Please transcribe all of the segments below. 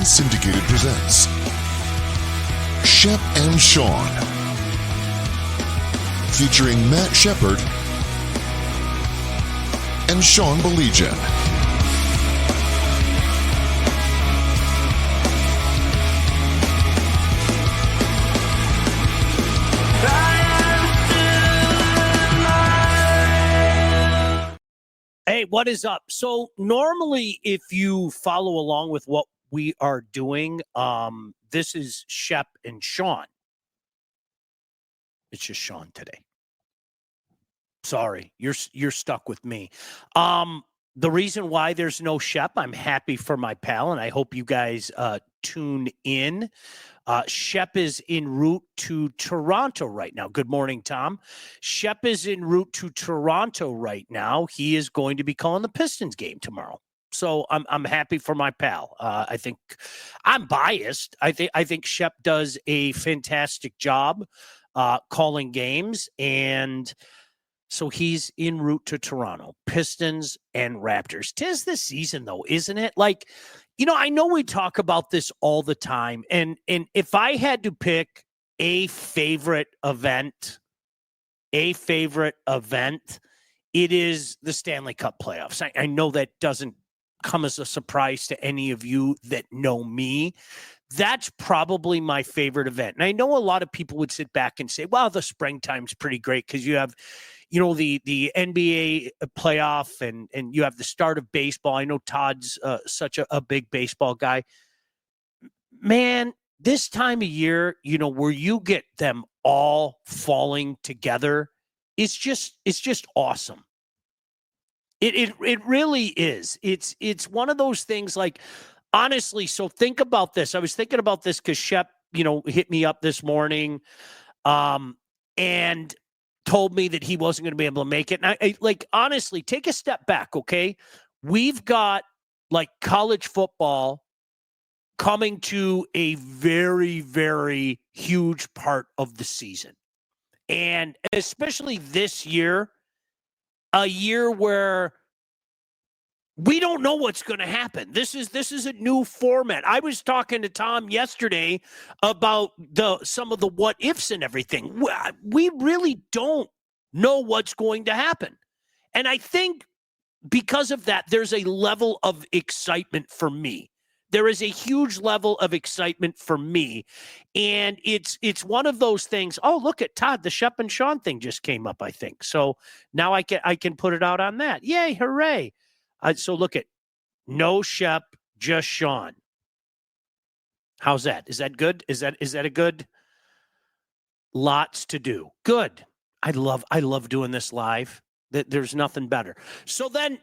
Unsyndicated presents Shep and Sean, featuring Matt Shepard and Sean Baligian. Hey, what is up? So normally if you follow along with what we are doing, this is Shep and Sean. It's just Sean today. Sorry, you're stuck with me. The reason why there's no Shep, I'm happy for my pal, and I hope you guys tune in. Shep is en route to Toronto right now. Good morning, Tom. Shep is en route to Toronto right now. He is going to be calling the Pistons game tomorrow. So I'm happy for my pal. I think I'm biased. I think Shep does a fantastic job calling games, and so he's en route to Toronto. Pistons and Raptors. 'Tis the season, though, isn't it? Like, you know, I know we talk about this all the time, and if I had to pick a favorite event, it is the Stanley Cup playoffs. I know that doesn't come as a surprise to any of you that know me. That's probably my favorite event. And I know a lot of people would sit back and say, well, the springtime's pretty great because you have, you know, the NBA playoff and you have the start of baseball. I know Todd's such a big baseball guy. Man, this time of year, you know, where you get them all falling together, it's just awesome. It really is. It's one of those things, like, honestly, so think about this. I was thinking about this because Shep, you know, hit me up this morning and told me that he wasn't going to be able to make it. And I like, honestly, take a step back, okay? We've got, like, college football coming to a very, very huge part of the season. And especially this year, a year where we don't know what's going to happen. This is a new format. I was talking to Tom yesterday about some of the what ifs and everything. We really don't know what's going to happen. And I think because of that, there's a level of excitement for me. There is a huge level of excitement for me. And it's one of those things. Oh, look at Todd, the Shep and Sean thing just came up, I think. So now I can put it out on that. Yay, hooray. So look at no Shep, just Sean. How's that? Is that good? Is that a good? Lots to do. Good. I love doing this live. There's nothing better. So then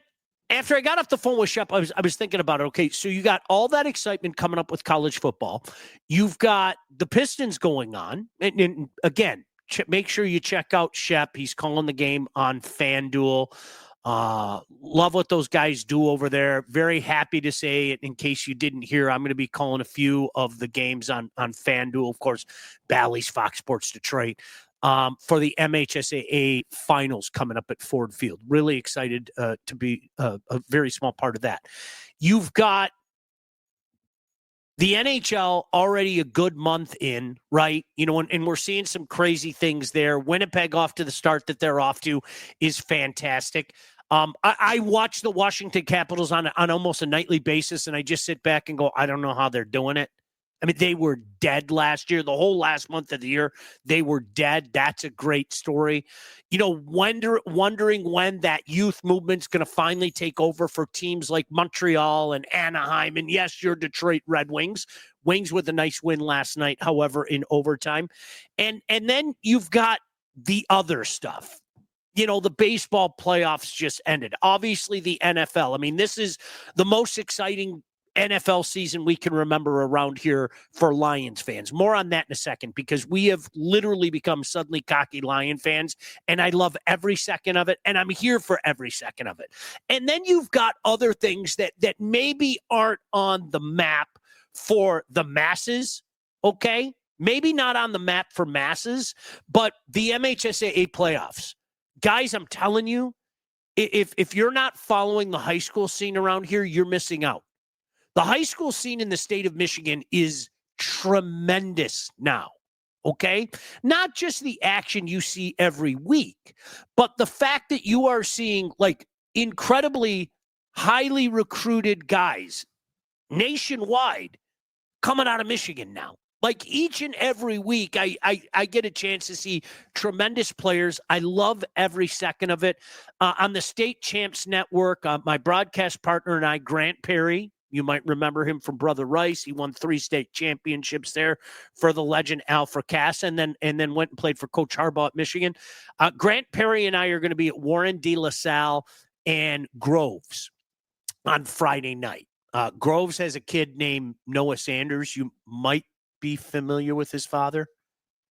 after I got off the phone with Shep, I was thinking about it. Okay, so you got all that excitement coming up with college football. You've got the Pistons going on. And again, make sure you check out Shep. He's calling the game on FanDuel. Love what those guys do over there. Very happy to say, in case you didn't hear, I'm going to be calling a few of the games on FanDuel. Of course, Bally's, Fox Sports Detroit, for the MHSAA finals coming up at Ford Field. Really excited to be a very small part of that. You've got the NHL already a good month in, right? You know, and we're seeing some crazy things there. Winnipeg off to the start that they're off to is fantastic. I watch the Washington Capitals on almost a nightly basis, and I just sit back and go, I don't know how they're doing it. I mean, they were dead last year. The whole last month of the year, they were dead. That's a great story. You know, wondering when that youth movement's going to finally take over for teams like Montreal and Anaheim. And yes, your Detroit Red Wings. Wings with a nice win last night, however, in overtime. And then you've got the other stuff. You know, the baseball playoffs just ended. Obviously, the NFL. I mean, this is the most exciting NFL season we can remember around here for Lions fans. More on that in a second, because we have literally become suddenly cocky Lion fans, and I love every second of it, and I'm here for every second of it. And then you've got other things that maybe aren't on the map for the masses, okay? Maybe not on the map for masses, but the MHSAA playoffs. Guys, I'm telling you, if you're not following the high school scene around here, you're missing out. The high school scene in the state of Michigan is tremendous now. Okay? Not just the action you see every week, but the fact that you are seeing like incredibly highly recruited guys nationwide coming out of Michigan now. Like each and every week, I get a chance to see tremendous players. I love every second of it. On the State Champs Network, my broadcast partner and I, Grant Perry, you might remember him from Brother Rice. He won 3 state championships there for the legend Al Fracassa, and then went and played for Coach Harbaugh at Michigan. Grant Perry and I are going to be at Warren De La Salle and Groves on Friday night. Groves has a kid named Noah Sanders. You might be familiar with his father.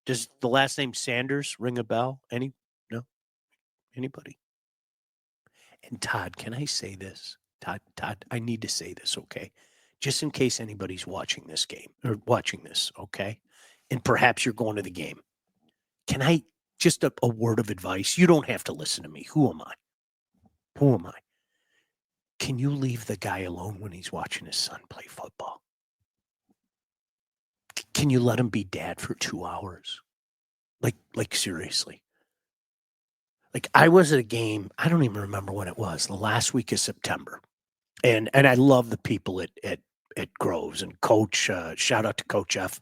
Does the last name Sanders ring a bell? No? Anybody? And Todd, can I say this? Todd, I need to say this, okay? Just in case anybody's watching this game or watching this, okay? And perhaps you're going to the game. Can I, just a word of advice? You don't have to listen to me. Who am I? Can you leave the guy alone when he's watching his son play football? Can you let him be dad for 2 hours? Like seriously. Like I was at a game, I don't even remember when it was, the last week of September. And I love the people at Groves and Coach, shout out to Coach F.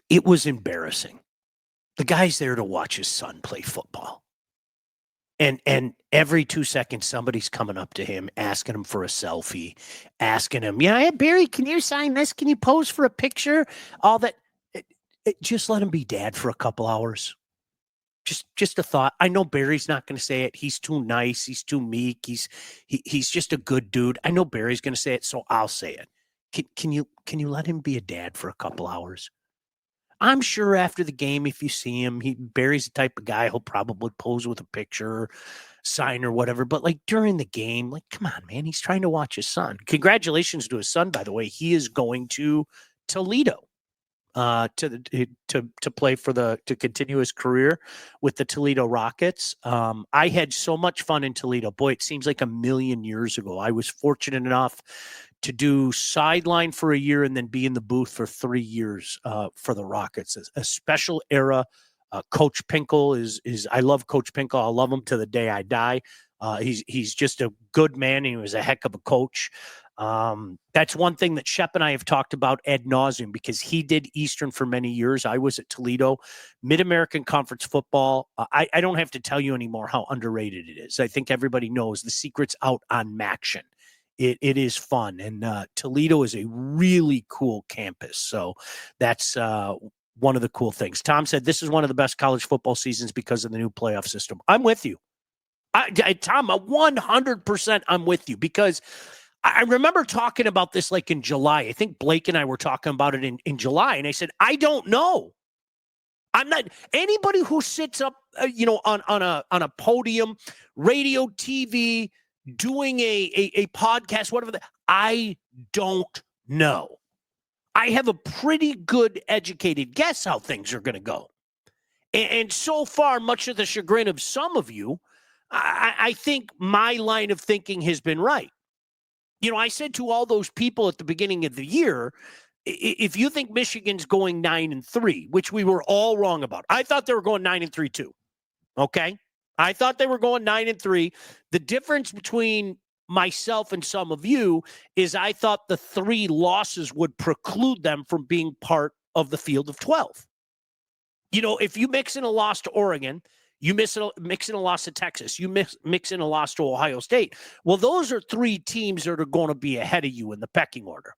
It was embarrassing. The guy's there to watch his son play football. And every 2 seconds, somebody's coming up to him, asking him for a selfie, asking him, yeah, Barry, can you sign this? Can you pose for a picture? All that. Just let him be dad for a couple hours. Just a thought. I know Barry's not going to say it. He's too nice. He's too meek. He's just a good dude. I know Barry's going to say it, so I'll say it. Can you let him be a dad for a couple hours? I'm sure after the game, if you see him, Barry's the type of guy who'll probably pose with a picture, sign or whatever. But like during the game, like, come on, man, he's trying to watch his son. Congratulations to his son, by the way. He is going to Toledo to play to continue his career with the Toledo Rockets. I had so much fun in Toledo. Boy, it seems like a million years ago. I was fortunate enough to do sideline for a year and then be in the booth for 3 years for the Rockets. A special era. Coach Pinkel is I love Coach Pinkel. I'll love him to the day I die. He's just a good man. And he was a heck of a coach. That's one thing that Shep and I have talked about ad nauseum because he did Eastern for many years. I was at Toledo. Mid-American Conference football. I don't have to tell you anymore how underrated it is. I think everybody knows the secret's out on Maction. It is fun. And Toledo is a really cool campus. So that's one of the cool things. Tom said, this is one of the best college football seasons because of the new playoff system. I'm with you. Tom, 100% I'm with you because I remember talking about this like in July. I think Blake and I were talking about it in July. And I said, I don't know. I'm not anybody who sits up, on a podium, radio, TV, doing a podcast, whatever. I don't know. I have a pretty good educated guess how things are going to go. And so far, much to the chagrin of some of you, I think my line of thinking has been right. I said to all those people at the beginning of the year, if you think Michigan's going 9-3, which we were all wrong about, I thought they were going 9-3 too. Okay. I thought they were going 9-3. The difference between myself and some of you is I thought the 3 losses would preclude them from being part of the field of 12. If you mix in a loss to Oregon, you mix in a loss to Texas, you mix in a loss to Ohio State. Well, those are 3 teams that are going to be ahead of you in the pecking order.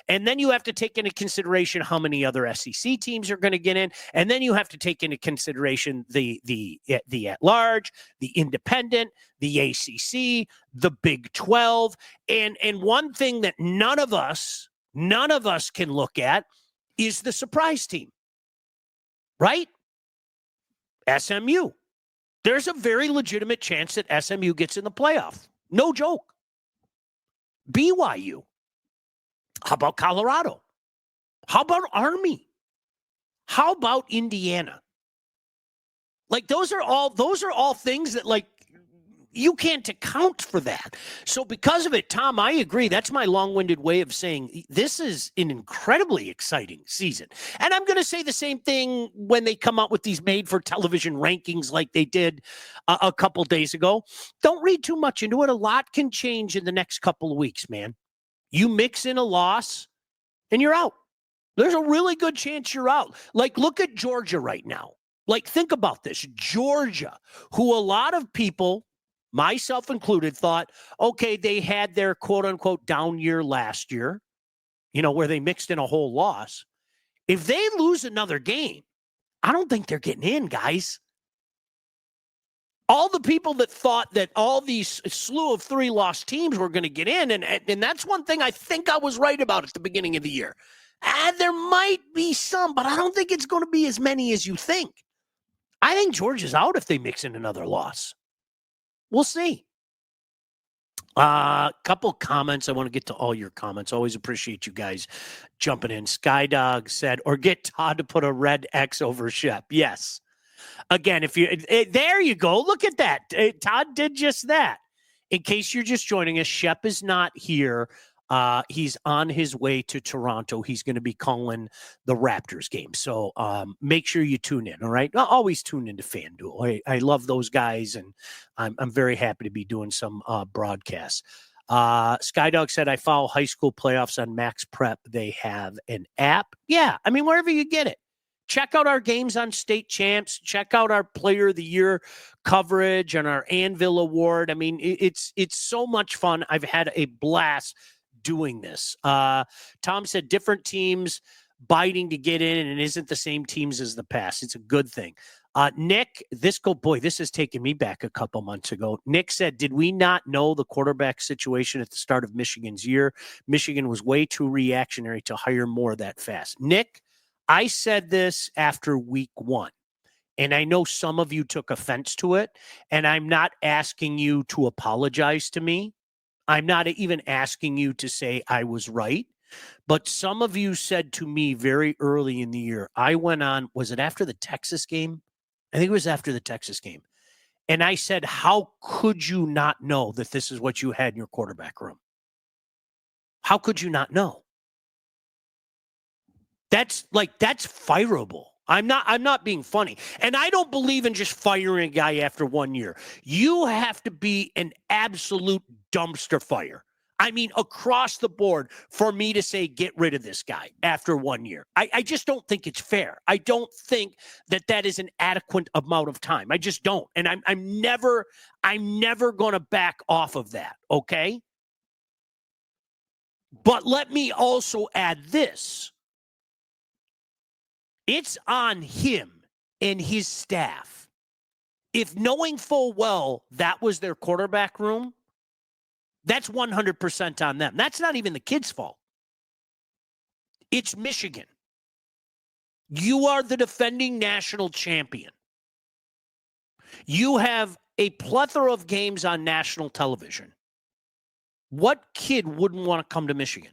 And then you have to take into consideration how many other SEC teams are going to get in. And then you have to take into consideration the at-large, the independent, the ACC, the Big 12. And one thing that none of us can look at is the surprise team, right? SMU. There's a very legitimate chance that SMU gets in the playoff. No joke. BYU. How about Colorado? How about Army? How about Indiana? Like those are all things that You can't account for that. So because of it, Tom, I agree. That's my long-winded way of saying this is an incredibly exciting season. And I'm going to say the same thing when they come out with these made-for-television rankings like they did a couple days ago. Don't read too much into it. A lot can change in the next couple of weeks, man. You mix in a loss, and you're out. There's a really good chance you're out. Like, look at Georgia right now. Like, think about this. Georgia, who a lot of people, myself included, thought, okay, they had their quote-unquote down year last year, where they mixed in a whole loss. If they lose another game, I don't think they're getting in, guys. All the people that thought that all these slew of 3-loss teams were going to get in, and that's one thing I think I was right about at the beginning of the year. There might be some, but I don't think it's going to be as many as you think. I think Georgia's out if they mix in another loss. We'll see. Couple comments. I want to get to all your comments. Always appreciate you guys jumping in. Skydog said, or get Todd to put a red X over Shep. Yes. Again, there you go. Look at that. Todd did just that. In case you're just joining us, Shep is not here. He's on his way to Toronto. He's going to be calling the Raptors game. So make sure you tune in, all right? I'll always tune into FanDuel. I love those guys, and I'm very happy to be doing some broadcasts. Skydog said, I follow high school playoffs on Max Prep. They have an app. Yeah, I mean, wherever you get it. Check out our games on State Champs. Check out our Player of the Year coverage and our Anvil Award. I mean, it's so much fun. I've had a blast doing this. Tom said different teams biting to get in, and it isn't the same teams as the past. It's a good thing. Nick, this has taken me back a couple months ago. Nick said, did we not know the quarterback situation at the start of Michigan's year? Michigan was way too reactionary to hire more that fast. Nick, I said this after week 1, and I know some of you took offense to it, and I'm not asking you to apologize to me. I'm not even asking you to say I was right, but some of you said to me very early in the year, I went on, was it after the Texas game? I think it was after the Texas game. And I said, how could you not know that this is what you had in your quarterback room? How could you not know? That's fireable. I'm not being funny. And I don't believe in just firing a guy after 1 year. You have to be an absolute dumpster fire. I mean, across the board for me to say, get rid of this guy after 1 year. I just don't think it's fair. I don't think that is an adequate amount of time. I just don't. And I'm never going to back off of that. Okay. But let me also add this. It's on him and his staff. If knowing full well that was their quarterback room, that's 100% on them. That's not even the kid's fault. It's Michigan. You are the defending national champion. You have a plethora of games on national television. What kid wouldn't want to come to Michigan?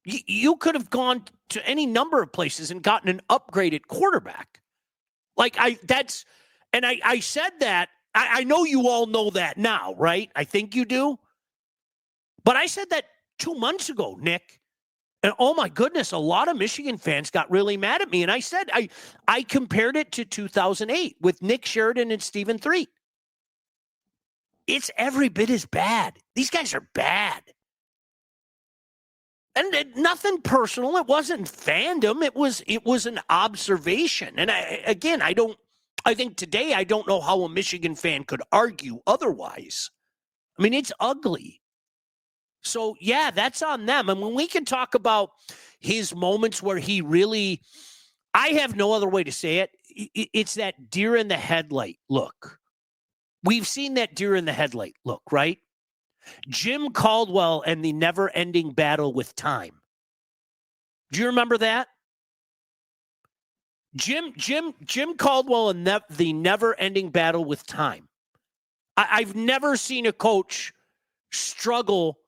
You could have gone to any number of places and gotten an upgraded quarterback. I said that. I know you all know that now, right? I think you do. But I said that 2 months ago, Nick. And oh my goodness, a lot of Michigan fans got really mad at me. And I said, I compared it to 2008 with Nick Sheridan and Stephen Threet. It's every bit as bad. These guys are bad. And nothing personal. It wasn't fandom. It was an observation. And I think today I don't know how a Michigan fan could argue otherwise. I mean, it's ugly. So, yeah, that's on them. And when we can talk about his moments where he really, I have no other way to say it. It's that deer in the headlight look. We've seen that deer in the headlight look, right? Jim Caldwell and the never-ending battle with time. Do you remember that? Jim Caldwell and the never-ending battle with time. I've never seen a coach struggle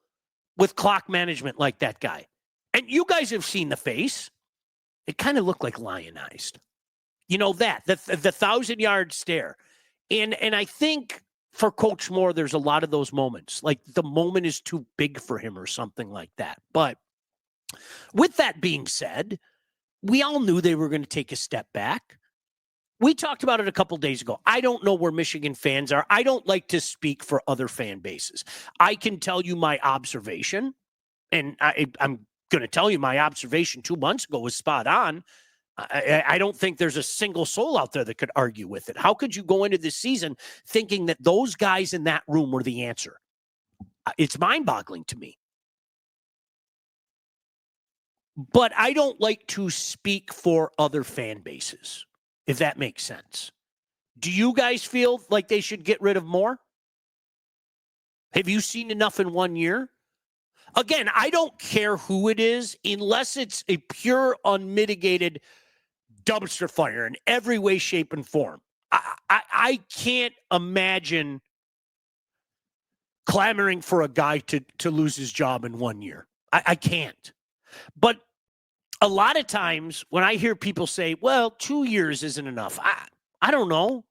with clock management like that guy. And you guys have seen the face. It kind of looked like lionized. You know that, the 1,000-yard stare. And I think for Coach Moore, there's a lot of those moments. Like the moment is too big for him or something like that. But with that being said, we all knew they were going to take a step back. We talked about it a couple days ago. I don't know where Michigan fans are. I don't like to speak for other fan bases. I can tell you my observation, and I'm going to tell you my observation 2 months ago was spot on. I don't think there's a single soul out there that could argue with it. How could you go into this season thinking that those guys in that room were the answer? It's mind-boggling to me. But I don't like to speak for other fan bases, if that makes sense. Do you guys feel like they should get rid of Moore? Have you seen enough in 1 year? Again, I don't care who it is, unless it's a pure, unmitigated dumpster fire in every way, shape, and form. I can't imagine clamoring for a guy to lose his job in 1 year. I can't. But a lot of times when I hear people say, well, 2 years isn't enough, I don't know.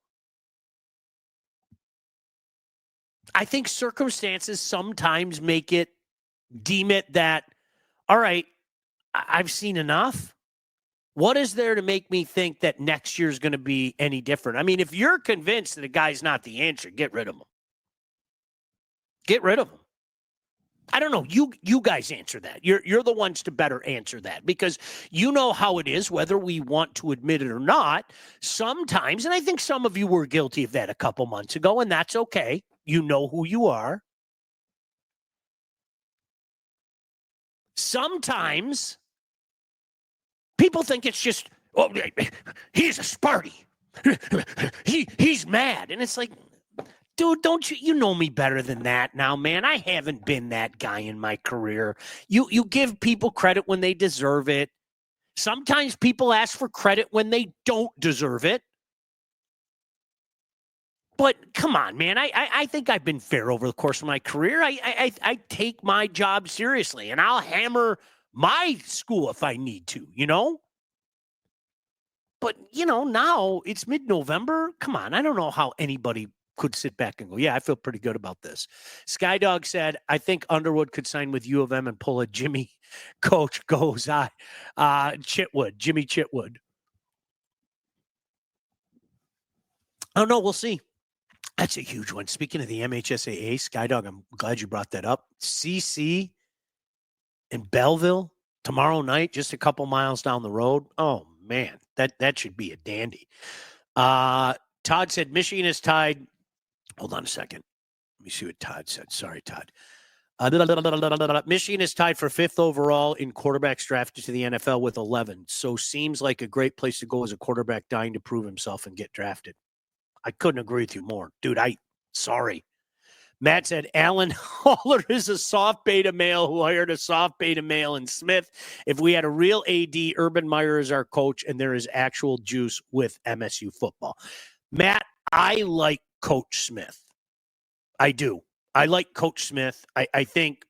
I think circumstances sometimes deem it that, all right, I've seen enough. What is there to make me think that next year is going to be any different? I mean, if you're convinced that a guy's not the answer, get rid of him. Get rid of him. I don't know. You guys answer that. You're the ones to better answer that, because you know how it is, whether we want to admit it or not. Sometimes, and I think some of you were guilty of that a couple months ago, and that's okay. You know who you are. Sometimes people think it's just, oh, he's a Sparty. He's mad. And it's like, dude, don't you know me better than that now, man? I haven't been that guy in my career. You give people credit when they deserve it. Sometimes people ask for credit when they don't deserve it. But come on, man. I think I've been fair over the course of my career. I take my job seriously, and I'll hammer my school if I need to, you know? But, you know, now it's mid-November. Come on, I don't know how anybody could sit back and go, yeah, I feel pretty good about this. Skydog said, I think Underwood could sign with U of M and pull a Jimmy Coach goes Jimmy Chitwood. Oh, no, we'll see. That's a huge one. Speaking of the MHSAA, Skydog, I'm glad you brought that up. CC in Belleville tomorrow night, just a couple miles down the road. Oh, man, that should be a dandy. Todd said Michigan is tied. Hold on a second. Let me see what Todd said. Sorry, Todd. Michigan is tied for 5th overall in quarterbacks drafted to the NFL with 11. So seems like a great place to go as a quarterback dying to prove himself and get drafted. I couldn't agree with you more. Dude, sorry. Matt said, Alan Haller is a soft beta male who hired a soft beta male in Smith. If we had a real AD, Urban Meyer is our coach, and there is actual juice with MSU football. Matt, I like Coach Smith. I do. I like Coach Smith. I think,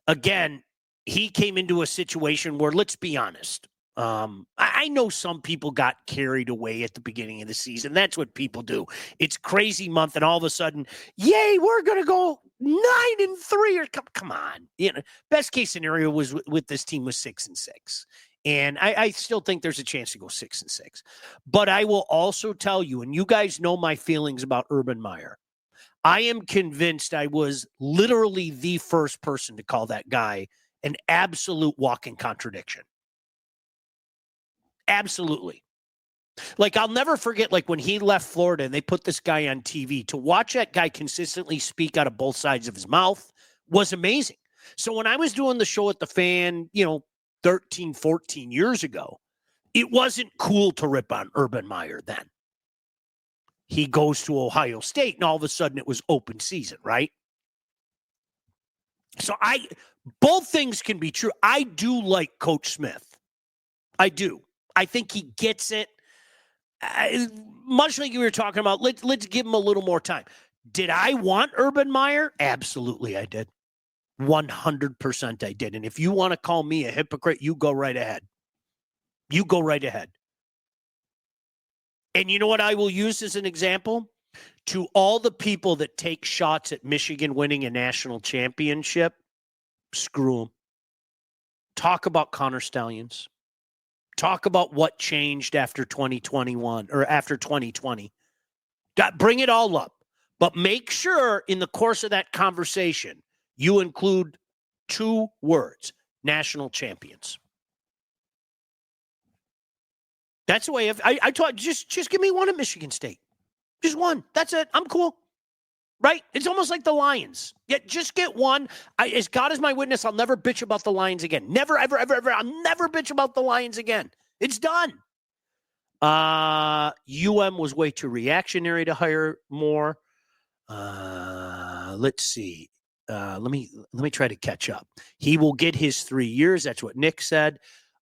again, he came into a situation where, let's be honest, I know some people got carried away at the beginning of the season. That's what people do. It's crazy month, and all of a sudden, yay, we're going to go 9-3. Or come on. You know, best case scenario was with this team was 6-6. And I still think there's a chance to go 6-6. But I will also tell you, and you guys know my feelings about Urban Meyer. I am convinced I was literally the first person to call that guy an absolute walking contradiction. Absolutely. Like, I'll never forget, like, when he left Florida and they put this guy on TV, to watch that guy consistently speak out of both sides of his mouth was amazing. So when I was doing the show at the Fan, 13, 14 years ago, it wasn't cool to rip on Urban Meyer then. He goes to Ohio State, and all of a sudden it was open season, right? So both things can be true. I do like Coach Smith. I do. I think he gets it. Much like you were talking about, let's give him a little more time. Did I want Urban Meyer? Absolutely, I did. 100% I did. And if you want to call me a hypocrite, you go right ahead. You go right ahead. And you know what I will use as an example? To all the people that take shots at Michigan winning a national championship, screw them. Talk about Connor Stallions. Talk about what changed after 2021 or after 2020. Bring it all up. But make sure in the course of that conversation, you include 2 words: national champions. That's the way I taught. Just give me one at Michigan State. Just one. That's it. I'm cool. Right? It's almost like the Lions. Yeah, just get one. As God is my witness, I'll never bitch about the Lions again. Never, ever, ever, ever. I'll never bitch about the Lions again. It's done. UM was way too reactionary to hire more. Let's see. Let me try to catch up. He will get his 3 years. That's what Nick said.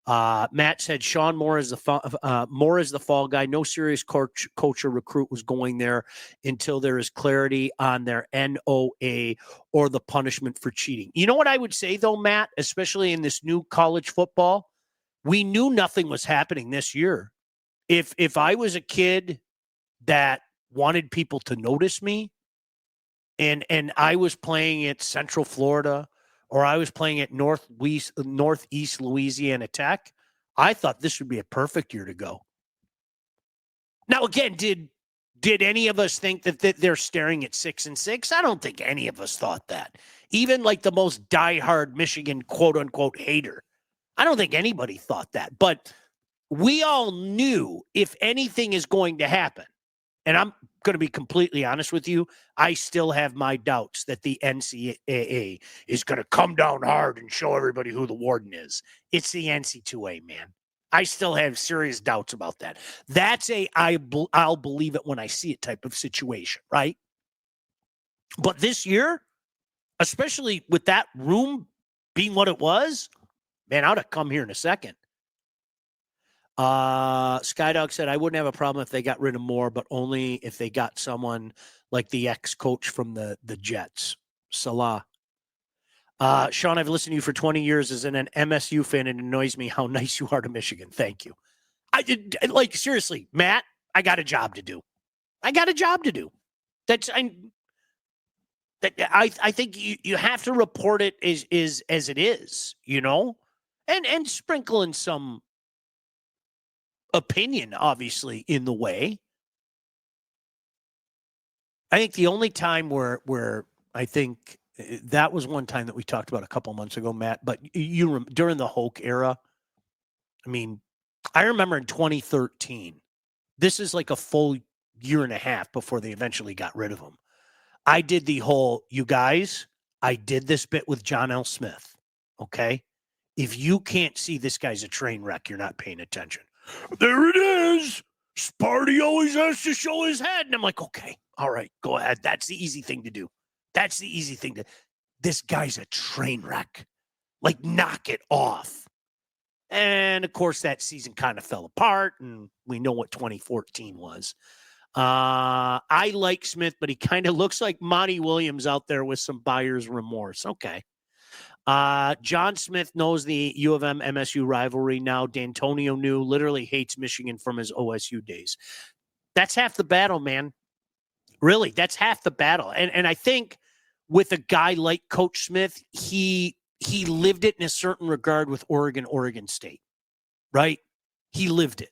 Matt said Sean Moore is the fall guy. No serious coach or recruit was going there until there is clarity on their NOA or the punishment for cheating. You know what I would say though, Matt, especially in this new college football, we knew nothing was happening this year. If I was a kid that wanted people to notice me and I was playing at Central Florida or I was playing at Northeast Louisiana Tech, I thought this would be a perfect year to go. Now, again, did any of us think that they're staring at 6-6? I don't think any of us thought that. Even like the most diehard Michigan quote-unquote hater. I don't think anybody thought that. But we all knew if anything is going to happen, and I'm going to be completely honest with you, I still have my doubts that the NCAA is going to come down hard and show everybody who the warden is. It's the NC2A, man. I still have serious doubts about that. That's I'll believe it when I see it type of situation, right? But this year, especially with that room being what it was, man, I would have come here in a second. Skydog said, I wouldn't have a problem if they got rid of Moore, but only if they got someone like the ex-coach from the Jets, Salah. Sean, I've listened to you for 20 years as an MSU fan, and it annoys me how nice you are to Michigan. Thank you. Seriously, Matt, I got a job to do. I think you have to report it as it is, you know, and sprinkle in some opinion, obviously, in the way. I think the only time where I think that was one time that we talked about a couple months ago, Matt, but during the Hoke era, I mean, I remember in 2013, this is like a full year and a half before they eventually got rid of him. I did the whole, you guys, I did this bit with John L. Smith, okay? If you can't see this guy's a train wreck, you're not paying attention. There it is. Sparty always has to show his head. And I'm like, okay, all right, go ahead. That's the easy thing to do. This guy's a train wreck. Like, knock it off. And, of course, that season kind of fell apart, and we know what 2014 was. I like Smith, but he kind of looks like Monty Williams out there with some buyer's remorse. Okay. John Smith knows the U of M MSU rivalry now. D'Antonio knew, literally hates Michigan from his OSU days. That's half the battle, man. Really, that's half the battle. And I think with a guy like Coach Smith, he lived it in a certain regard with Oregon State, right? He lived it.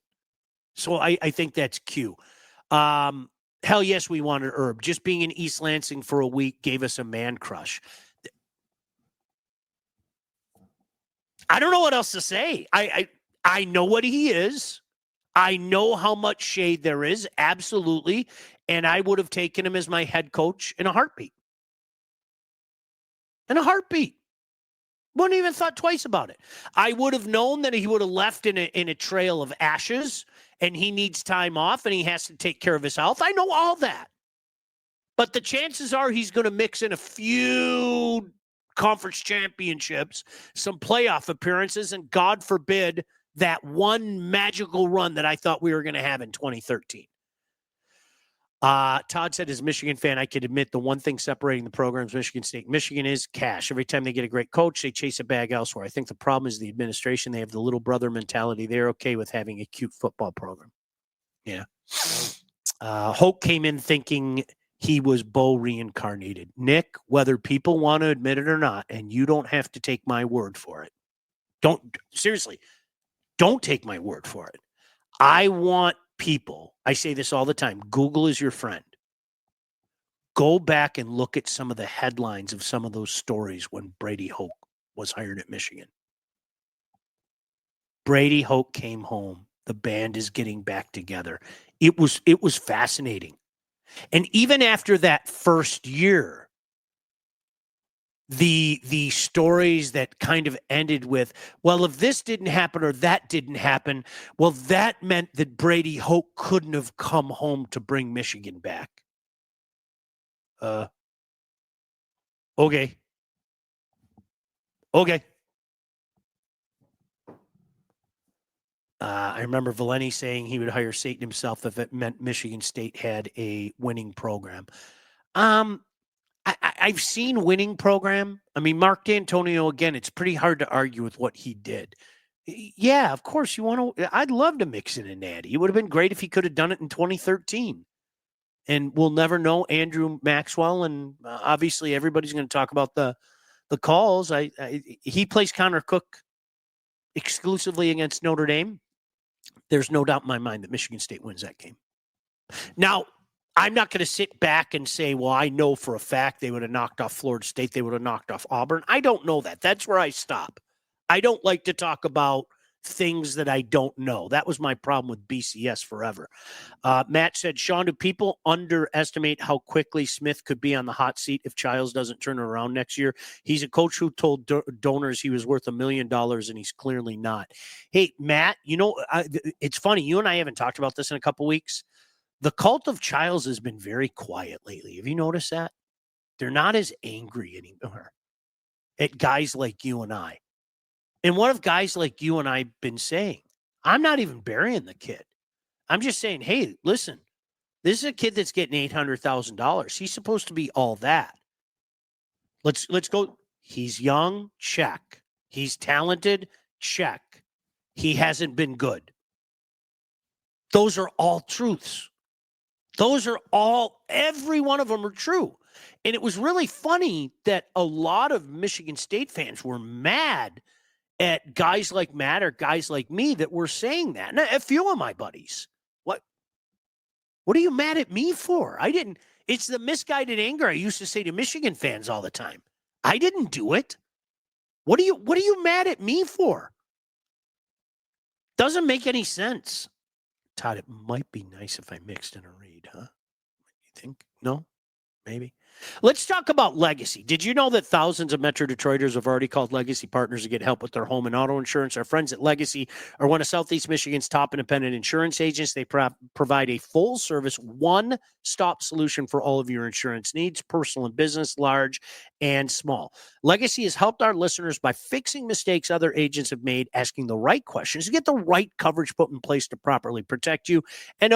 So I think that's Q. Hell yes, we wanted Herb. Just being in East Lansing for a week gave us a man crush. I don't know what else to say. I know what he is. I know how much shade there is, absolutely. And I would have taken him as my head coach in a heartbeat. Wouldn't even thought twice about it. I would have known that he would have left in a trail of ashes, and he needs time off, and he has to take care of his health. I know all that. But the chances are he's going to mix in a few conference championships, some playoff appearances, and God forbid that one magical run that I thought we were going to have in 2013. Todd said, as a Michigan fan, I could admit the one thing separating the programs, Michigan State, Michigan is cash. Every time they get a great coach, they chase a bag elsewhere. I think the problem is the administration. They have the little brother mentality. They're okay with having a cute football program. Yeah. Hoke came in thinking he was Bo reincarnated. Nick, whether people want to admit it or not, and you don't have to take my word for it. Seriously, don't take my word for it. I want people, I say this all the time, Google is your friend. Go back and look at some of the headlines of some of those stories when Brady Hoke was hired at Michigan. Brady Hoke came home. The band is getting back together. It was fascinating. And even after that first year, the stories that kind of ended with, well, if this didn't happen or that didn't happen, well, that meant that Brady Hoke couldn't have come home to bring Michigan back. Okay. I remember Valeni saying he would hire Satan himself if it meant Michigan State had a winning program. I've seen winning program. I mean, Mark D'Antonio, again, it's pretty hard to argue with what he did. Yeah, of course you want to. I'd love to mix in a natty. It would have been great if he could have done it in 2013. And we'll never know Andrew Maxwell. And obviously everybody's going to talk about the calls. He plays Connor Cook exclusively against Notre Dame. There's no doubt in my mind that Michigan State wins that game. Now, I'm not going to sit back and say, well, I know for a fact they would have knocked off Florida State. They would have knocked off Auburn. I don't know that. That's where I stop. I don't like to talk about things that I don't know. That was my problem with BCS forever. Matt said, Sean, do people underestimate how quickly Smith could be on the hot seat if Childs doesn't turn around next year? He's a coach who told donors he was worth $1 million, and he's clearly not. Hey, Matt, it's funny. You and I haven't talked about this in a couple weeks. The cult of Childs has been very quiet lately. Have you noticed that? They're not as angry anymore at guys like you and I. And what have guys like you and I been saying? I'm not even burying the kid. I'm just saying, hey, listen, this is a kid that's getting $800,000. He's supposed to be all that. Let's go. He's young, check. He's talented, check. He hasn't been good. Those are all truths. Every one of them are true. And it was really funny that a lot of Michigan State fans were mad at guys like Matt or guys like me that were saying that. And a few of my buddies. What are you mad at me for? It's the misguided anger I used to say to Michigan fans all the time. I didn't do it. What are you mad at me for? Doesn't make any sense. Todd, it might be nice if I mixed in a read, huh? You think? No? Maybe. Let's talk about Legacy. Did you know that thousands of Metro Detroiters have already called Legacy Partners to get help with their home and auto insurance? Our friends at Legacy are one of Southeast Michigan's top independent insurance agents. They provide a full-service, one-stop solution for all of your insurance needs, personal and business, large and small. Legacy has helped our listeners by fixing mistakes other agents have made, asking the right questions to get the right coverage put in place to properly protect you. And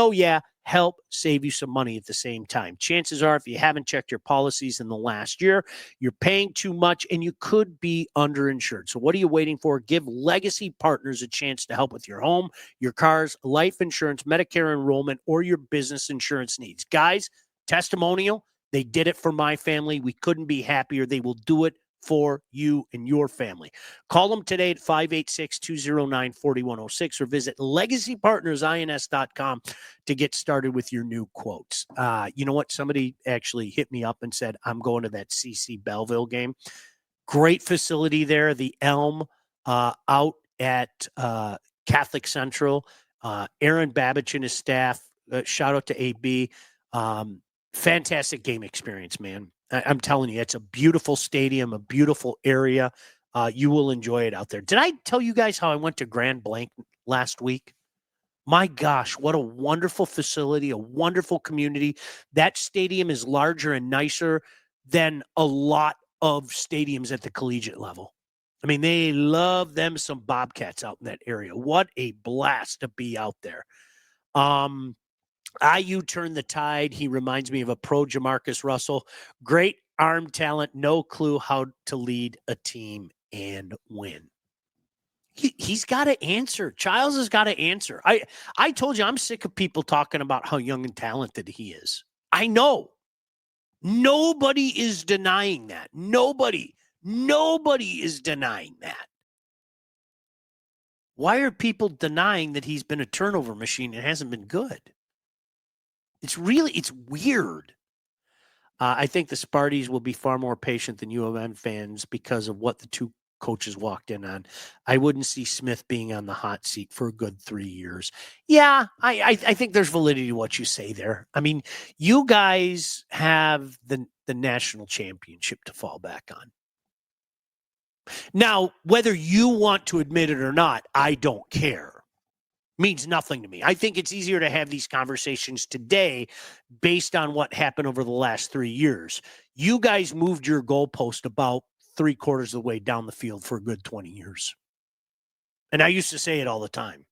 help save you some money at the same time. Chances are, if you haven't checked your policies in the last year, you're paying too much and you could be underinsured. So what are you waiting for? Give Legacy Partners a chance to help with your home, your cars, life insurance, Medicare enrollment, or your business insurance needs. Guys, testimonial, they did it for my family. We couldn't be happier. They will do it for you and your family. Call them today at 586-209-4106 or visit legacypartnersins.com to get started with your new quotes. You know what? Somebody actually hit me up and said, I'm going to that CC Belleville game. Great facility there. The Elm out at Catholic Central. Aaron Babich and his staff. Shout out to AB. Fantastic game experience, man. I'm telling you, it's a beautiful stadium, a beautiful area. You will enjoy it out there. Did I tell you guys how I went to Grand Blanc last week? My gosh, what a wonderful facility, a wonderful community. That stadium is larger and nicer than a lot of stadiums at the collegiate level. I mean, they love them some Bobcats out in that area. What a blast to be out there. IU turned the tide. He reminds me of a pro Jamarcus Russell. Great arm talent, no clue how to lead a team and win. He's got to answer. Childs has got to answer. I told you I'm sick of people talking about how young and talented he is. I know. Nobody is denying that. Nobody is denying that. Why are people denying that he's been a turnover machine and hasn't been good? It's weird. I think the Sparties will be far more patient than U of M fans because of what the two coaches walked in on. I wouldn't see Smith being on the hot seat for a good 3 years. Yeah, I think there's validity to what you say there. I mean, you guys have the national championship to fall back on. Now, whether you want to admit it or not, I don't care. Means nothing to me. I think it's easier to have these conversations today based on what happened over the last 3 years. You guys moved your goalpost about 3/4 of the way down the field for a good 20 years. And I used to say it all the time.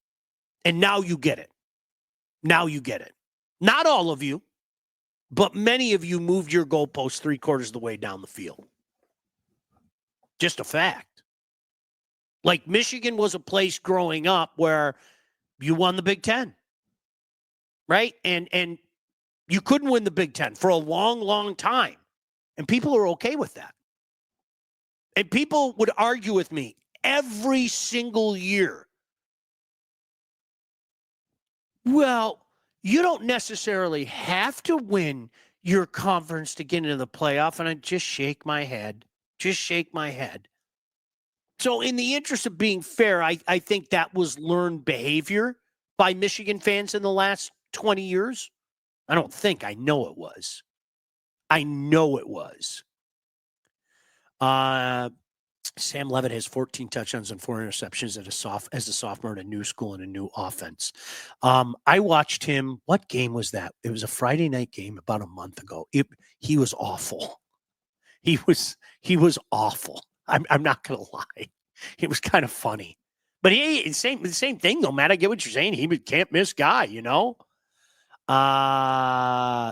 And now you get it. Now you get it. Not all of you, but many of you moved your goalpost 3/4 of the way down the field. Just a fact. Like Michigan was a place growing up where you won the Big Ten, right? And you couldn't win the Big Ten for a long, long time. And people are okay with that. And people would argue with me every single year. Well, you don't necessarily have to win your conference to get into the playoff. And I just shake my head. Just shake my head. So in the interest of being fair, I think that was learned behavior by Michigan fans in the last 20 years. I don't think. I know it was. I know it was. Sam Levitt has 14 touchdowns and 4 interceptions as a sophomore at a new school and a new offense. I watched him. What game was that? It was a Friday night game about a month ago. He was awful. He was awful. I'm not going to lie. It was kind of funny. But the same thing, though, Matt. I get what you're saying. He can't miss guy, you know?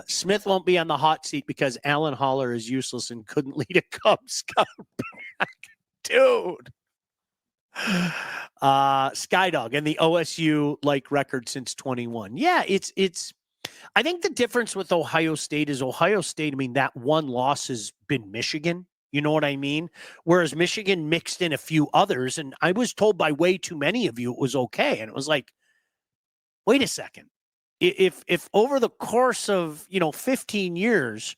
Smith won't be on the hot seat because Alan Haller is useless and couldn't lead a Cubs scout back. Dude. Skydog and the OSU record since 21. Yeah, it's I think the difference with Ohio State is Ohio State, I mean, that one loss has been Michigan. You know what I mean? Whereas Michigan mixed in a few others, and I was told by way too many of you it was okay. And it was like, wait a second. If over the course of, 15 years,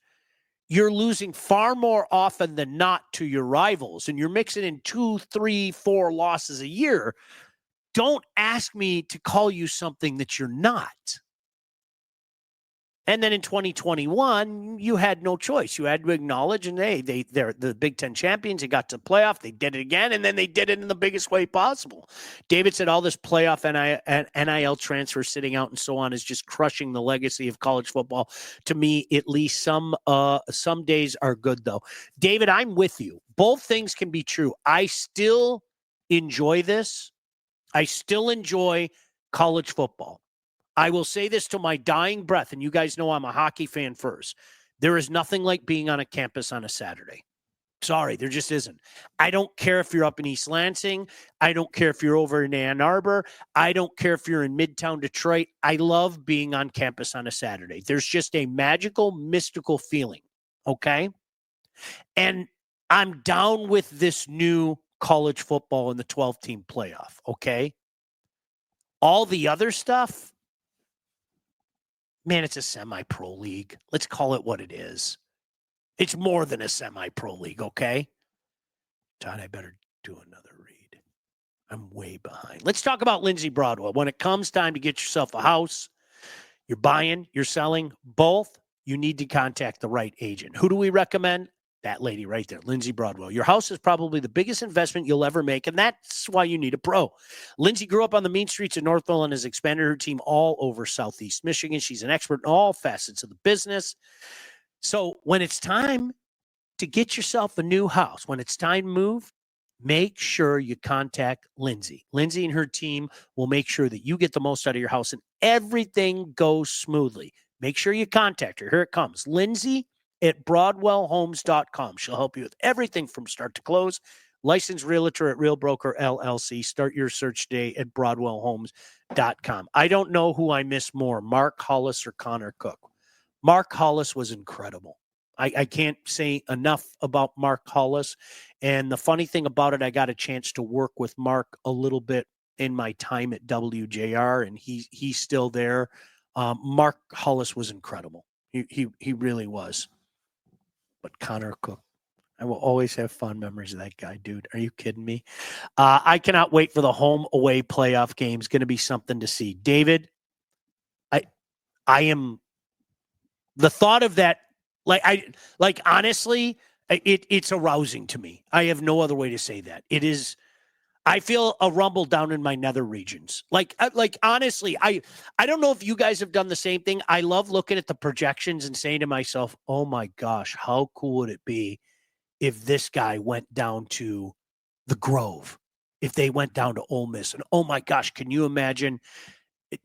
you're losing far more often than not to your rivals, and you're mixing in 2, 3, 4 losses a year, don't ask me to call you something that you're not. And then in 2021, you had no choice. You had to acknowledge, and they're the Big Ten champions. They got to the playoff. They did it again, and then they did it in the biggest way possible. David said all this playoff NIL transfer sitting out and so on is just crushing the legacy of college football. To me, at least some days are good, though. David, I'm with you. Both things can be true. I still enjoy this. I still enjoy college football. I will say this to my dying breath, and you guys know I'm a hockey fan first. There is nothing like being on a campus on a Saturday. Sorry, there just isn't. I don't care if you're up in East Lansing. I don't care if you're over in Ann Arbor. I don't care if you're in Midtown Detroit. I love being on campus on a Saturday. There's just a magical, mystical feeling, okay? And I'm down with this new college football in the 12-team playoff, okay? All the other stuff, man, it's a semi-pro league. Let's call it what it is. It's more than a semi-pro league, okay? Todd, I better do another read. I'm way behind. Let's talk about Lindsay Broadwell. When it comes time to get yourself a house, you're buying, you're selling, both, you need to contact the right agent. Who do we recommend? That lady right there, Lindsay Broadwell. Your house is probably the biggest investment you'll ever make, and that's why you need a pro. Lindsay grew up on the mean streets of Northville and has expanded her team all over Southeast Michigan. She's an expert in all facets of the business. So when it's time to get yourself a new house, when it's time to move, make sure you contact Lindsay. Lindsay and her team will make sure that you get the most out of your house and everything goes smoothly. Make sure you contact her. Here it comes. Lindsay at BroadwellHomes.com. She'll help you with everything from start to close. Licensed realtor at Real Broker LLC. Start your search today at BroadwellHomes.com. I don't know who I miss more, Mark Hollis or Connor Cook. Mark Hollis was incredible. I can't say enough about Mark Hollis. And the funny thing about it, I got a chance to work with Mark a little bit in my time at WJR, and he's still there. Mark Hollis was incredible. He really was. But Connor Cook, I will always have fond memories of that guy, dude. Are you kidding me? I cannot wait for the home away playoff game. It's going to be something to see. David, I am the thought of that. Honestly, it's arousing to me. I have no other way to say that. It is. I feel a rumble down in my nether regions. Honestly, I don't know if you guys have done the same thing. I love looking at the projections and saying to myself, oh my gosh, how cool would it be if this guy went down to the Grove, if they went down to Ole Miss? And oh my gosh, can you imagine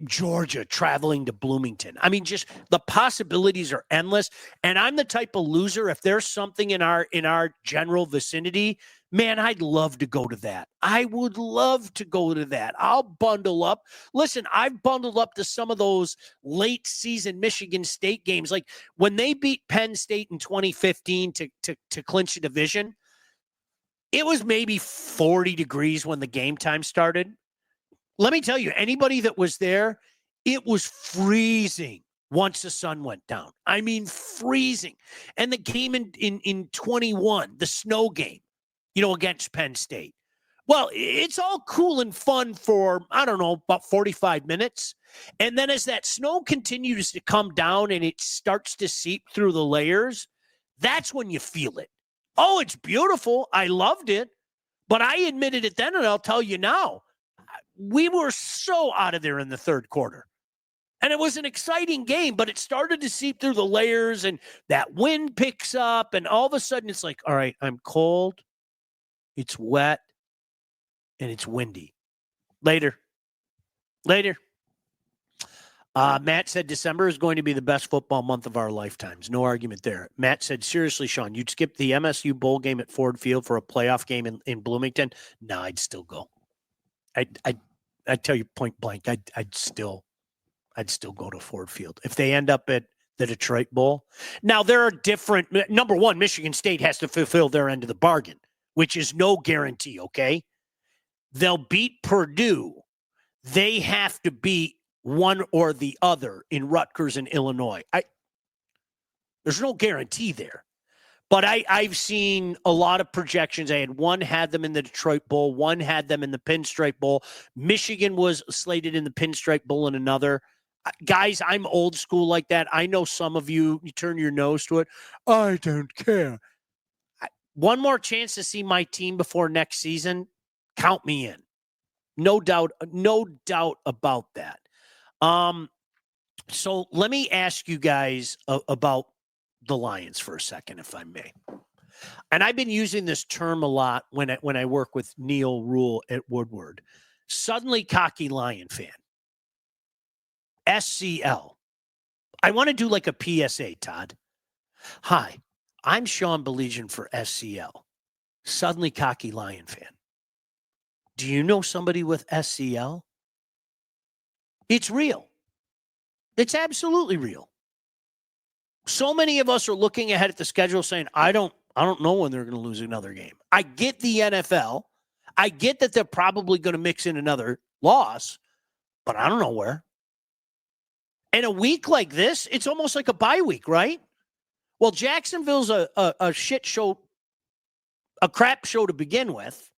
Georgia traveling to Bloomington? I mean, just the possibilities are endless. And I'm the type of loser. If there's something in our general vicinity, man, I'd love to go to that. I would love to go to that. I'll bundle up. Listen, I've bundled up to some of those late season Michigan State games. Like when they beat Penn State in 2015 to clinch a division, it was maybe 40 degrees when the game time started. Let me tell you, anybody that was there, it was freezing once the sun went down. I mean, freezing. And the game in 21, the snow game, against Penn State. Well, it's all cool and fun for, I don't know, about 45 minutes. And then as that snow continues to come down and it starts to seep through the layers, that's when you feel it. Oh, it's beautiful. I loved it. But I admitted it then, and I'll tell you now, we were so out of there in the third quarter. And it was an exciting game, but it started to seep through the layers, and that wind picks up, and all of a sudden it's like, all right, I'm cold, it's wet, and it's windy. Later. Matt said December is going to be the best football month of our lifetimes. No argument there. Matt said, seriously, Sean, you'd skip the MSU bowl game at Ford Field for a playoff game in Bloomington? No, I'd still go. I'd tell you point blank, I'd still go to Ford Field. If they end up at the Detroit Bowl. Now, there are different. Number one, Michigan State has to fulfill their end of the bargain, which is no guarantee, okay? They'll beat Purdue. They have to beat one or the other in Rutgers and Illinois. There's no guarantee there. But I've seen a lot of projections. One had them in the Detroit Bowl. One had them in the Pinstripe Bowl. Michigan was slated in the Pinstripe Bowl in another. Guys, I'm old school like that. I know some of you turn your nose to it. I don't care. One more chance to see my team before next season, count me in. No doubt about that. So let me ask you guys about the Lions for a second, if I may. And I've been using this term a lot when I work with Neil Rule at Woodward. Suddenly cocky Lion fan. SCL. I want to do like a PSA, Todd. Hi, I'm Sean Baligian for SCL. Suddenly cocky Lion fan. Do you know somebody with SCL? It's real. It's absolutely real. So many of us are looking ahead at the schedule saying, I don't know when they're going to lose another game. I get the NFL. I get that they're probably going to mix in another loss, but I don't know where. And a week like this, it's almost like a bye week, right? Well, Jacksonville's a shit show, a crap show to begin with.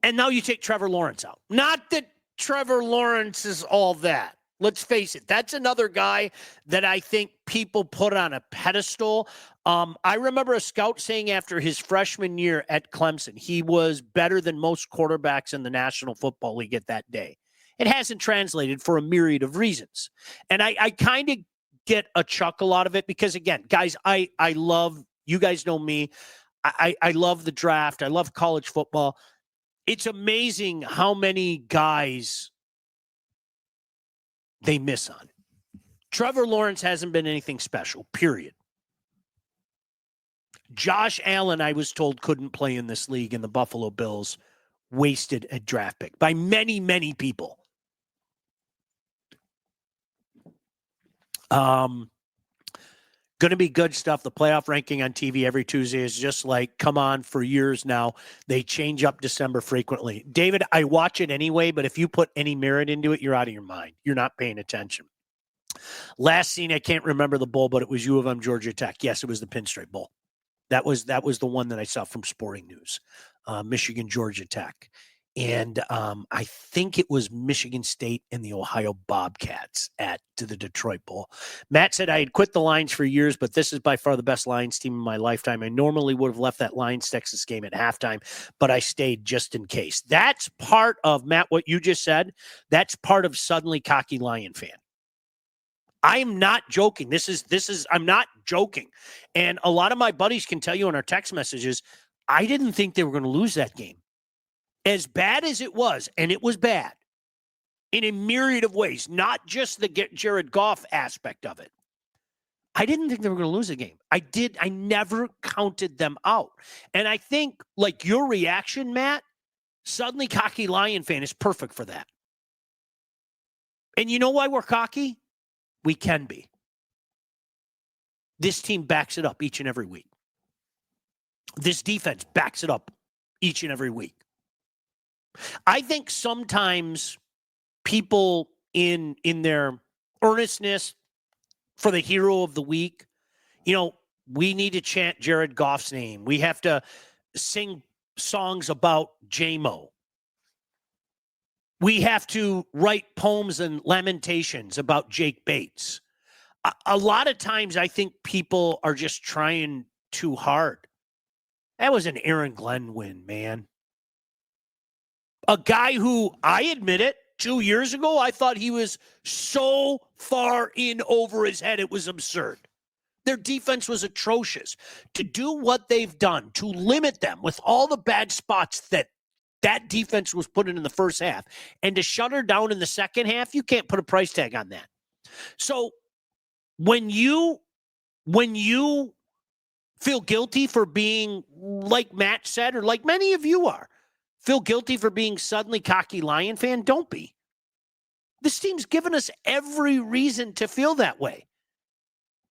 And now you take Trevor Lawrence out. Not that Trevor Lawrence is all that. Let's face it. That's another guy that I think people put on a pedestal. I remember a scout saying after his freshman year at Clemson, he was better than most quarterbacks in the National Football League at that day. It hasn't translated for a myriad of reasons. And I kind of get a chuckle out of it because, again, guys, I love, you guys know me. I love the draft. I love college football. It's amazing how many guys they miss on. Trevor Lawrence hasn't been anything special, period. Josh Allen, I was told, couldn't play in this league, and the Buffalo Bills wasted a draft pick by many, many people. Going to be good stuff. The playoff ranking on TV every Tuesday is just like, come on, for years now. They change up December frequently. David, I watch it anyway, but if you put any merit into it, you're out of your mind. You're not paying attention. Last scene, I can't remember the bowl, but it was U of M, Georgia Tech. Yes, it was the Pinstripe Bowl. That was the one that I saw from Sporting News. Michigan, Georgia Tech. And I think it was Michigan State and the Ohio Bobcats to the Detroit Bowl. Matt said, I had quit the Lions for years, but this is by far the best Lions team in my lifetime. I normally would have left that Lions-Texas game at halftime, but I stayed just in case. That's part of, Matt, what you just said. That's part of suddenly cocky Lion fan. I am not joking. I'm not joking. And a lot of my buddies can tell you in our text messages, I didn't think they were going to lose that game. As bad as it was, and it was bad in a myriad of ways, not just the Jared Goff aspect of it. I didn't think they were going to lose a game. I never counted them out. And I think, like your reaction, Matt, suddenly cocky Lion fan is perfect for that. And you know why we're cocky? We can be. This team backs it up each and every week. This defense backs it up each and every week. I think sometimes people in their earnestness for the hero of the week, we need to chant Jared Goff's name. We have to sing songs about J-Mo. We have to write poems and lamentations about Jake Bates. A lot of times I think people are just trying too hard. That was an Aaron Glenn win, man. A guy who, I admit it, 2 years ago, I thought he was so far in over his head, it was absurd. Their defense was atrocious. To do what they've done, to limit them with all the bad spots that defense was put in the first half, and to shut her down in the second half, you can't put a price tag on that. So when you feel guilty for being, like Matt said, or like many of you are, feel guilty for being suddenly cocky Lion fan, don't be. This team's given us every reason to feel that way.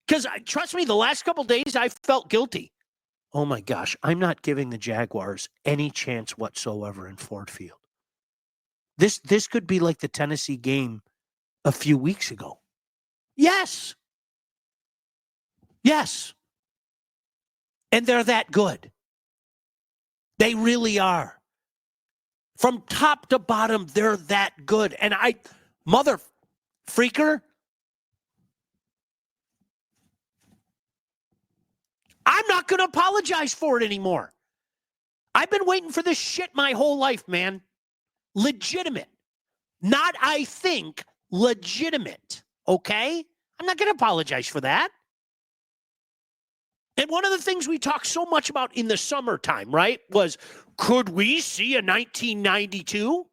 Because trust me, the last couple days I felt guilty. Oh my gosh, I'm not giving the Jaguars any chance whatsoever in Ford Field. This could be like the Tennessee game a few weeks ago. Yes. Yes. And they're that good. They really are. From top to bottom, they're that good. And mother freaker, I'm not going to apologize for it anymore. I've been waiting for this shit my whole life, man. Legitimate. Not, I think, legitimate. Okay? I'm not going to apologize for that. And one of the things we talked so much about in the summertime, right, was could we see a 1992?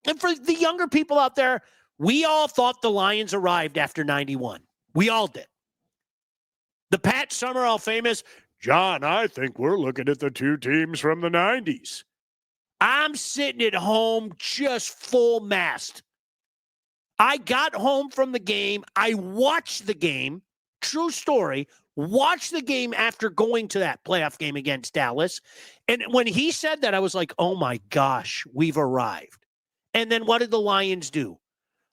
And for the younger people out there, we all thought the Lions arrived after 91. We all did. The Pat Summerall famous, John, I think we're looking at the two teams from the 90s. I'm sitting at home just full mast. I got home from the game. I watched the game. True story. Watched the game after going to that playoff game against Dallas. And when he said that, I was like, oh my gosh, we've arrived. And then what did the Lions do?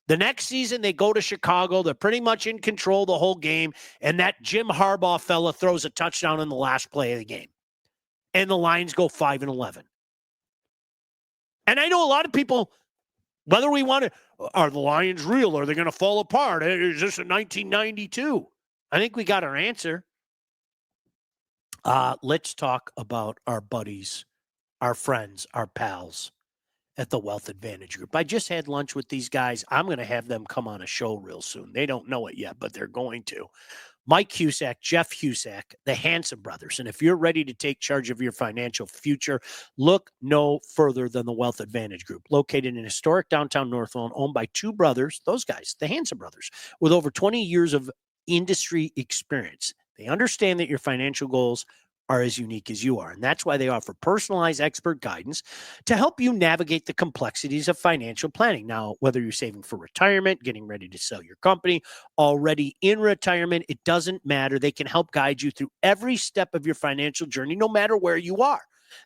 The next season, they go to Chicago. They're pretty much in control the whole game. And that Jim Harbaugh fella throws a touchdown in the last play of the game. And the Lions go 5-11. And I know a lot of people, whether we want to, are the Lions real? Are they going to fall apart? Is this a 1992? I think we got our answer. Let's talk about our buddies, our friends, our pals at the Wealth Advantage Group. I just had lunch with these guys. I'm going to have them come on a show real soon. They don't know it yet, but they're going to. Mike Husak, Jeff Husak, the Hanson brothers. And if you're ready to take charge of your financial future, look no further than the Wealth Advantage Group, located in historic downtown Northland, owned by two brothers, those guys, the Hanson brothers, with over 20 years of industry experience. They understand that your financial goals are as unique as you are. And that's why they offer personalized expert guidance to help you navigate the complexities of financial planning. Now, whether you're saving for retirement, getting ready to sell your company, already in retirement, it doesn't matter. They can help guide you through every step of your financial journey, no matter where you are.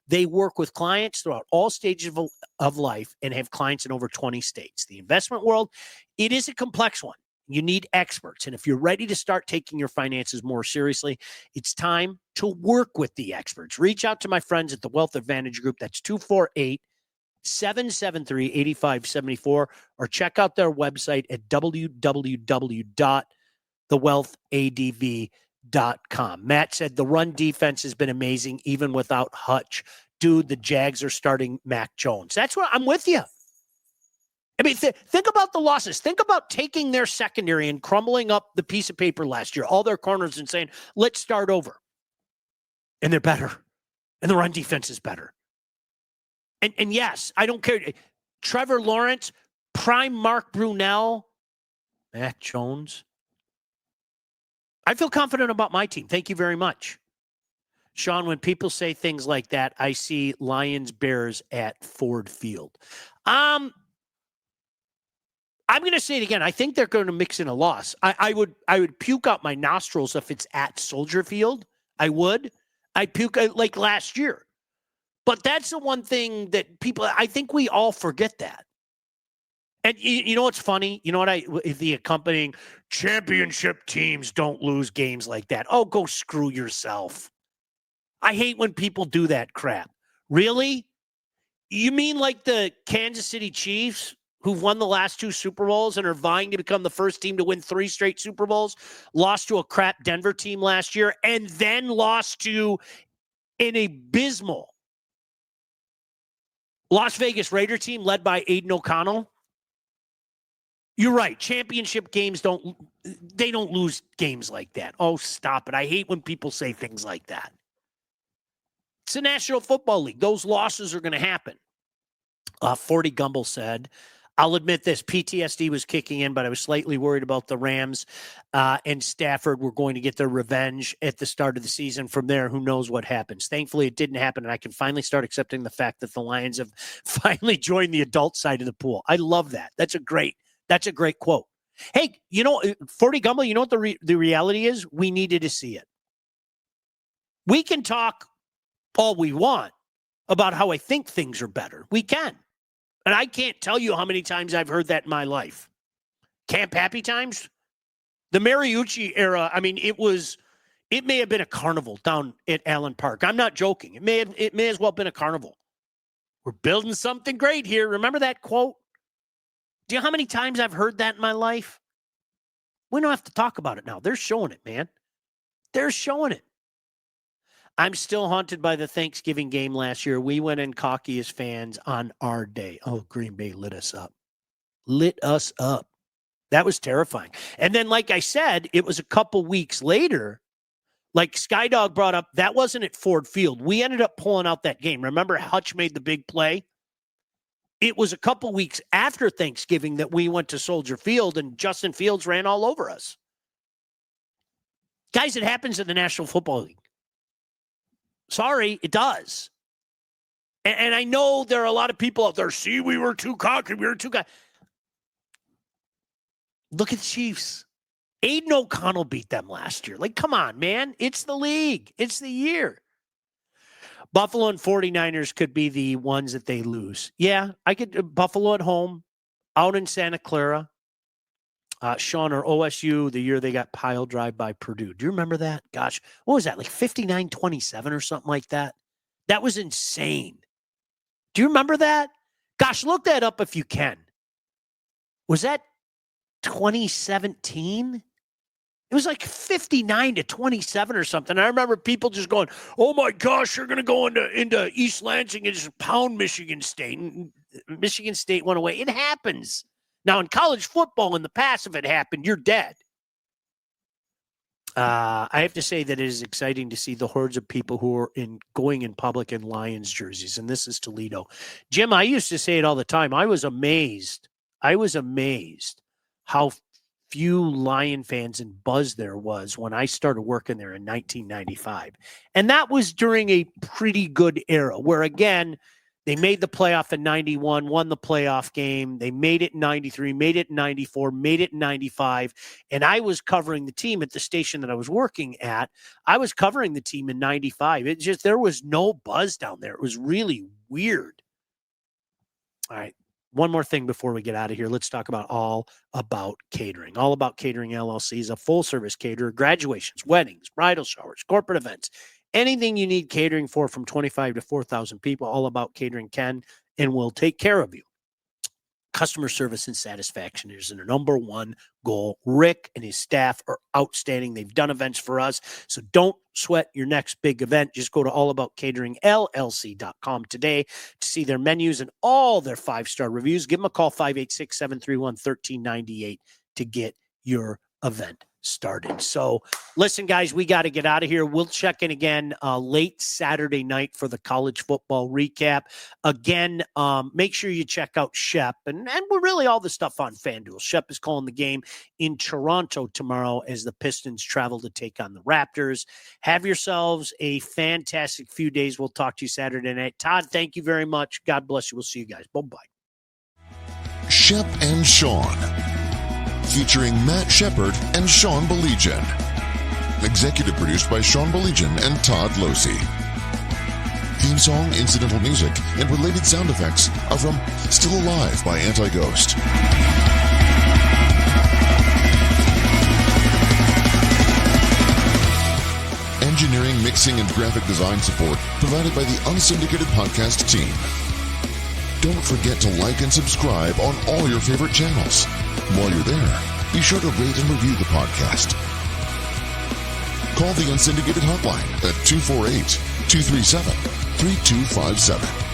They work with clients throughout all stages of life and have clients in over 20 states. The investment world, it is a complex one. You need experts. And if you're ready to start taking your finances more seriously, it's time to work with the experts. Reach out to my friends at the Wealth Advantage Group. That's 248-773-8574, or check out their website at www.thewealthadv.com. Matt said the run defense has been amazing, even without Hutch. Dude, the Jags are starting Mac Jones. That's what I'm with you. I mean, think about the losses. Think about taking their secondary and crumbling up the piece of paper last year, all their corners, and saying, let's start over. And they're better. And the run defense is better. And yes, I don't care. Trevor Lawrence, prime Mark Brunell, Mac Jones. I feel confident about my team. Thank you very much. Sean, when people say things like that, I see Lions Bears at Ford Field. I'm going to say it again. I think they're going to mix in a loss. I would puke out my nostrils if it's at Soldier Field. I would. I'd puke like last year. But that's the one thing that I think we all forget that. And you know what's funny? You know what the accompanying championship teams don't lose games like that. Oh, go screw yourself. I hate when people do that crap. Really? You mean like the Kansas City Chiefs, who've won the last 2 Super Bowls and are vying to become the first team to win 3 straight Super Bowls, lost to a crap Denver team last year, and then lost to an abysmal Las Vegas Raider team led by Aiden O'Connell? You're right. Championship games don't lose games like that. Oh, stop it. I hate when people say things like that. It's the National Football League. Those losses are going to happen. 40 Gumble said, I'll admit this, PTSD was kicking in, but I was slightly worried about the Rams and Stafford were going to get their revenge at the start of the season. From there, who knows what happens. Thankfully, it didn't happen, and I can finally start accepting the fact that the Lions have finally joined the adult side of the pool. I love that. That's a great quote. Hey, 40 Gumble, you know what the reality is? We needed to see it. We can talk all we want about how I think things are better. We can. And I can't tell you how many times I've heard that in my life. Camp Happy Times? The Mariucci era, I mean, it may have been a carnival down at Allen Park. I'm not joking. It may as well have been a carnival. We're building something great here. Remember that quote? Do you know how many times I've heard that in my life? We don't have to talk about it now. They're showing it, man. They're showing it. I'm still haunted by the Thanksgiving game last year. We went in cocky as fans on our day. Oh, Green Bay lit us up. Lit us up. That was terrifying. And then, like I said, it was a couple weeks later, like Skydog brought up, that wasn't at Ford Field. We ended up pulling out that game. Remember Hutch made the big play? It was a couple weeks after Thanksgiving that we went to Soldier Field and Justin Fields ran all over us. Guys, it happens in the National Football League. Sorry, it does. And I know there are a lot of people out there, see, we were too cocky, Look at the Chiefs. Aiden O'Connell beat them last year. Like, come on, man. It's the league. It's the year. Buffalo and 49ers could be the ones that they lose. Yeah, I could. Buffalo at home, out in Santa Clara. Sean, or OSU, the year they got pile drive by Purdue. Do you remember that? Gosh, what was that? Like 59-27 or something like that? That was insane. Do you remember that? Gosh, look that up if you can. Was that 2017? It was like 59-27 or something. I remember people just going, oh my gosh, you're going to go into East Lansing and just pound Michigan State. And Michigan State went away. It happens. Now, in college football, in the past, if it happened, you're dead. I have to say that it is exciting to see the hordes of people who are going in public in Lions jerseys, and this is Toledo. Jim, I used to say it all the time. I was amazed how few Lion fans and buzz there was when I started working there in 1995. And that was during a pretty good era where, again, they made the playoff in 91, won the playoff game. They made it in 93, made it in 94, made it in 95. And I was covering the team at the station that I was working at. I was covering the team in 95. It just, there was no buzz down there. It was really weird. All right. One more thing before we get out of here. Let's talk about All About Catering. All About Catering LLC is a full-service caterer, graduations, weddings, bridal showers, corporate events, anything you need catering for from 25 to 4,000 people. All About Catering can and will take care of you. Customer service and satisfaction is their number one goal. Rick and his staff are outstanding. They've done events for us. So don't sweat your next big event. Just go to allaboutcateringllc.com today to see their menus and all their 5-star reviews. Give them a call, 586-731-1398 to get your event started. So listen, guys, we got to get out of here. We'll check in again late Saturday night for the college football recap. Again, make sure you check out Shep and we're really all the stuff on FanDuel. Shep is calling the game in Toronto tomorrow as the Pistons travel to take on the Raptors. Have yourselves a fantastic few days. We'll talk to you Saturday night. Todd, thank you very much. God bless you. We'll see you guys. Bye-bye. Shep and Sean, featuring Matt Shepard and Sean Baligian. Executive produced by Sean Baligian and Todd Losey. Theme song, incidental music, and related sound effects are from Still Alive by Anti-Ghost. Engineering, mixing, and graphic design support provided by the Unsyndicated Podcast team. Don't forget to like and subscribe on all your favorite channels. While you're there, be sure to rate and review the podcast. Call the Unsyndicated hotline at 248-237-3257.